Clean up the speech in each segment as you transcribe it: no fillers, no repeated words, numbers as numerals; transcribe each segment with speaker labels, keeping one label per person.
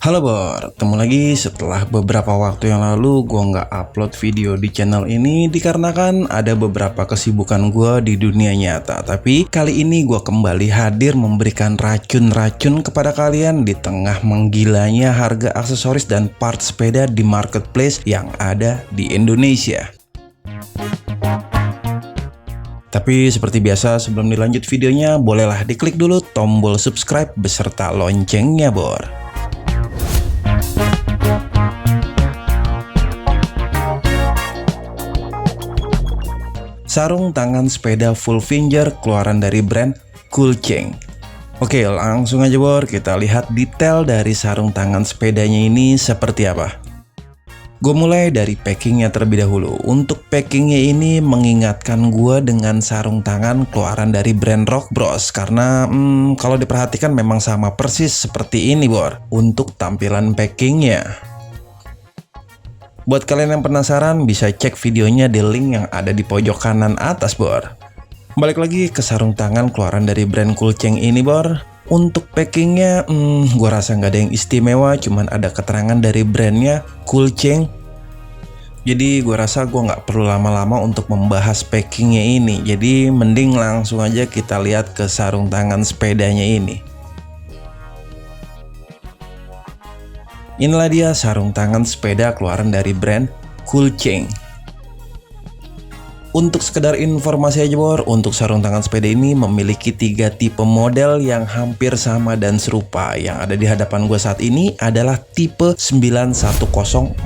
Speaker 1: Halo Bor, ketemu lagi setelah beberapa waktu yang lalu gue nggak upload video di channel ini dikarenakan ada beberapa kesibukan gue di dunia nyata. Tapi kali ini gue kembali hadir memberikan racun-racun kepada kalian di tengah menggilanya harga aksesoris dan part sepeda di marketplace yang ada di Indonesia. Tapi seperti biasa sebelum dilanjut videonya, bolehlah diklik dulu tombol subscribe beserta loncengnya Bor. Sarung tangan sepeda full finger keluaran dari brand Coolchain. Oke, langsung aja Bor, kita lihat detail dari sarung tangan sepedanya ini seperti apa. Gue mulai dari packingnya terlebih dahulu. Untuk packingnya ini mengingatkan gue dengan sarung tangan keluaran dari brand Rock Bros. Karena kalau diperhatikan memang sama persis seperti ini Bor. Untuk tampilan packingnya. Buat kalian yang penasaran bisa cek videonya di link yang ada di pojok kanan atas Bor. Balik lagi ke sarung tangan keluaran dari brand Coolchain ini Bor. Untuk packingnya gue rasa nggak ada yang istimewa, cuman ada keterangan dari brandnya Coolchain. Jadi gue rasa gue nggak perlu lama-lama untuk membahas packingnya ini. Jadi mending langsung aja kita lihat ke sarung tangan sepedanya ini. Inilah dia sarung tangan sepeda keluaran dari brand Coolchain. Untuk sekedar informasi aja Bor, untuk sarung tangan sepeda ini memiliki 3 tipe model yang hampir sama dan serupa. Yang ada di hadapan gue saat ini adalah tipe 91040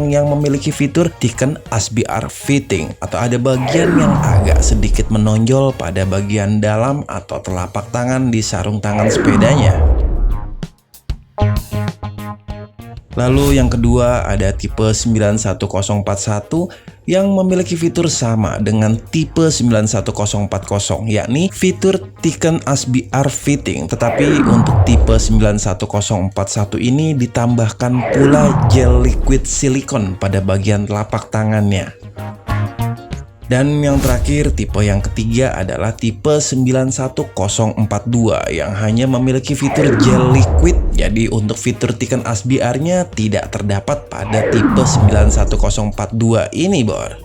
Speaker 1: yang memiliki fitur Thicken SBR fitting, atau ada bagian yang agak sedikit menonjol pada bagian dalam atau telapak tangan di sarung tangan sepedanya. Lalu yang kedua ada tipe 91041 yang memiliki fitur sama dengan tipe 91040, yakni fitur Thicken SBR fitting. Tetapi untuk tipe 91041 ini ditambahkan pula gel liquid silikon pada bagian telapak tangannya. Dan yang terakhir, tipe yang ketiga adalah tipe 91042 yang hanya memiliki fitur gel liquid. Jadi untuk fitur Thicken SBR-nya tidak terdapat pada tipe 91042 ini Bor.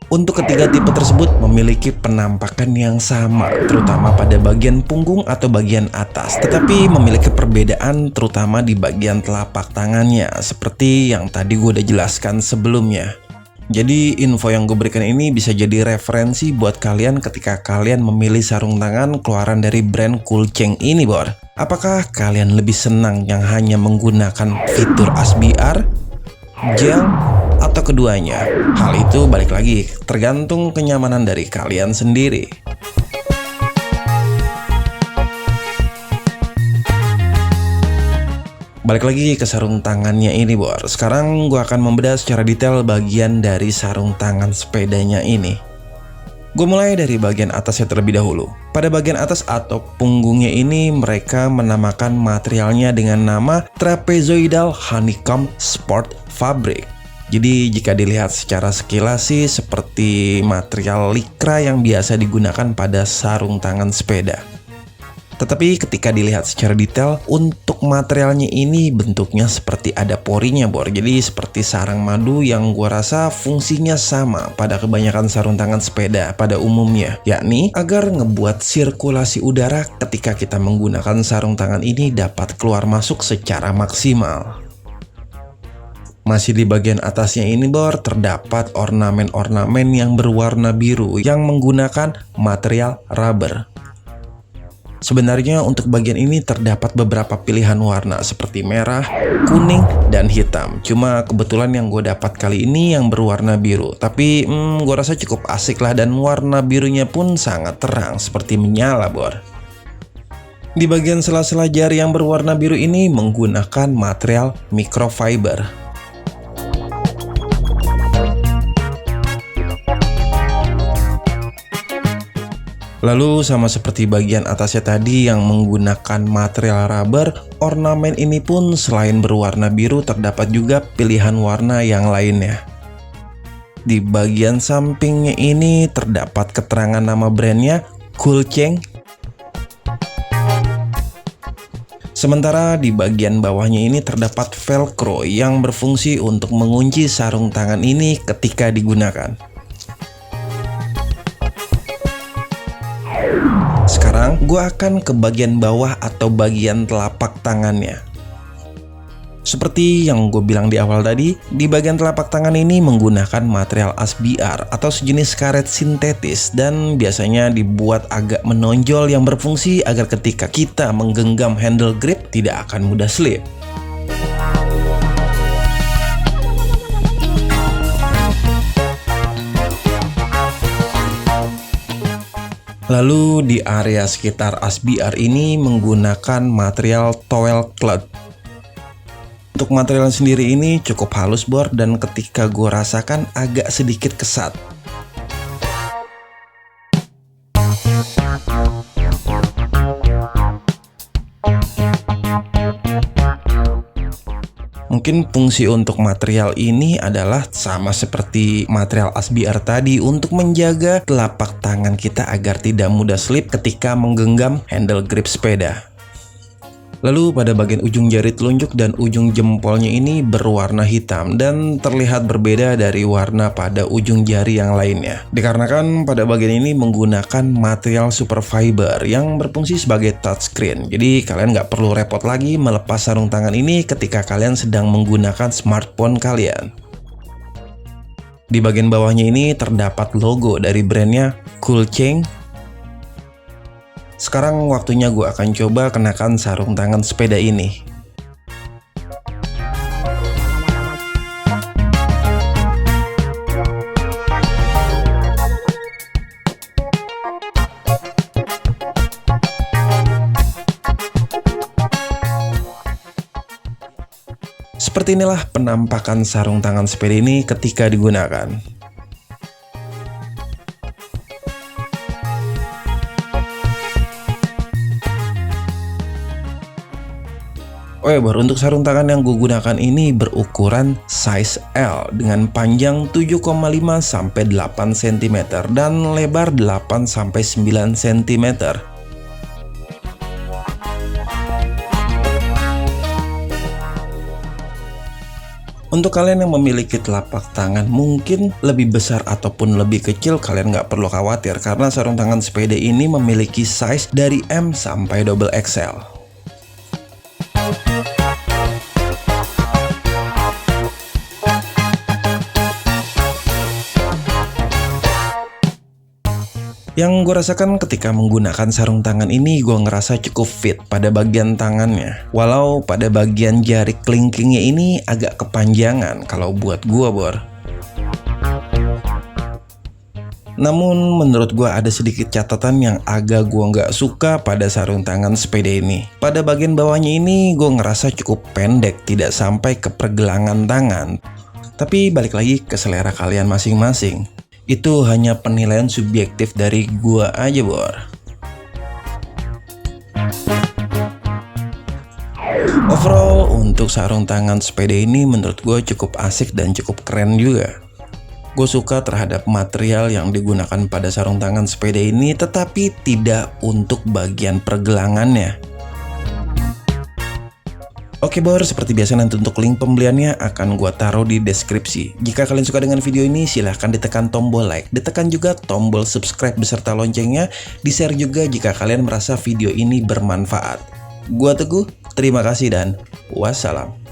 Speaker 1: Untuk ketiga tipe tersebut memiliki penampakan yang sama, terutama pada bagian punggung atau bagian atas, tetapi memiliki perbedaan terutama di bagian telapak tangannya, seperti yang tadi gue udah jelaskan sebelumnya. Jadi info yang gue berikan ini bisa jadi referensi buat kalian ketika kalian memilih sarung tangan keluaran dari brand Coolchain ini Bor. Apakah kalian lebih senang yang hanya menggunakan fitur SBR, gel, atau keduanya? Hal itu balik lagi tergantung kenyamanan dari kalian sendiri. Balik lagi ke sarung tangannya ini Bor. Sekarang gue akan membedah secara detail bagian dari sarung tangan sepedanya ini. Gue mulai dari bagian atasnya terlebih dahulu. Pada bagian atas atau punggungnya ini mereka menamakan materialnya dengan nama Trapezoidal Honeycomb Sport Fabric. Jadi jika dilihat secara sekilas sih seperti material lycra yang biasa digunakan pada sarung tangan sepeda. Tetapi ketika dilihat secara detail, untuk materialnya ini bentuknya seperti ada porinya Bor. Jadi seperti sarang madu yang gua rasa fungsinya sama pada kebanyakan sarung tangan sepeda pada umumnya, yakni agar ngebuat sirkulasi udara ketika kita menggunakan sarung tangan ini dapat keluar masuk secara maksimal. Masih di bagian atasnya ini Bor, terdapat ornamen-ornamen yang berwarna biru yang menggunakan material rubber. Sebenarnya untuk bagian ini terdapat beberapa pilihan warna seperti merah, kuning, dan hitam. Cuma kebetulan yang gue dapat kali ini yang berwarna biru. Tapi gue rasa cukup asik lah, dan warna birunya pun sangat terang seperti menyala Bor. Di bagian sela-sela jari yang berwarna biru ini menggunakan material microfiber. Lalu sama seperti bagian atasnya tadi yang menggunakan material rubber, ornamen ini pun selain berwarna biru terdapat juga pilihan warna yang lainnya. Di bagian sampingnya ini terdapat keterangan nama brandnya Coolchain. Sementara di bagian bawahnya ini terdapat velcro yang berfungsi untuk mengunci sarung tangan ini ketika digunakan. Sekarang gue akan ke bagian bawah atau bagian telapak tangannya. Seperti yang gue bilang di awal tadi, di bagian telapak tangan ini menggunakan material ASBR atau sejenis karet sintetis dan biasanya dibuat agak menonjol yang berfungsi agar ketika kita menggenggam handle grip tidak akan mudah slip. Lalu di area sekitar ASBR ini menggunakan material towel cloth. Untuk material sendiri ini cukup halus bor, dan ketika gue rasakan agak sedikit kesat. Mungkin fungsi untuk material ini adalah sama seperti material ASBR tadi untuk menjaga telapak tangan kita agar tidak mudah slip ketika menggenggam handle grip sepeda. Lalu pada bagian ujung jari telunjuk dan ujung jempolnya ini berwarna hitam dan terlihat berbeda dari warna pada ujung jari yang lainnya. Dikarenakan pada bagian ini menggunakan material super fiber yang berfungsi sebagai touchscreen. Jadi kalian nggak perlu repot lagi melepas sarung tangan ini ketika kalian sedang menggunakan smartphone kalian. Di bagian bawahnya ini terdapat logo dari brandnya Cool Chain. Sekarang waktunya gue akan coba kenakan sarung tangan sepeda ini. Seperti inilah penampakan sarung tangan sepeda ini ketika digunakan. Baru untuk sarung tangan yang gue gunakan ini berukuran size L dengan panjang 7,5 sampai 8 cm dan lebar 8 sampai 9 cm. Untuk kalian yang memiliki telapak tangan mungkin lebih besar ataupun lebih kecil, kalian nggak perlu khawatir karena sarung tangan sepeda ini memiliki size dari M sampai XXL. Yang gue rasakan ketika menggunakan sarung tangan ini, gue ngerasa cukup fit pada bagian tangannya. Walau pada bagian jari kelingkingnya ini agak kepanjangan kalau buat gue bor. Namun menurut gue ada sedikit catatan yang agak gue nggak suka pada sarung tangan sepeda ini. Pada bagian bawahnya ini gue ngerasa cukup pendek, tidak sampai ke pergelangan tangan. Tapi balik lagi ke selera kalian masing-masing. Itu hanya penilaian subjektif dari gua aja bor. Overall untuk sarung tangan sepeda ini menurut gua cukup asik dan cukup keren juga. Gue suka terhadap material yang digunakan pada sarung tangan sepeda ini, tetapi tidak untuk bagian pergelangannya. Oke bor, seperti biasa nanti untuk link pembeliannya akan gua taruh di deskripsi. Jika kalian suka dengan video ini, silahkan ditekan tombol like, ditekan juga tombol subscribe beserta loncengnya, di-share juga jika kalian merasa video ini bermanfaat. Gua Teguh, terima kasih dan wassalam.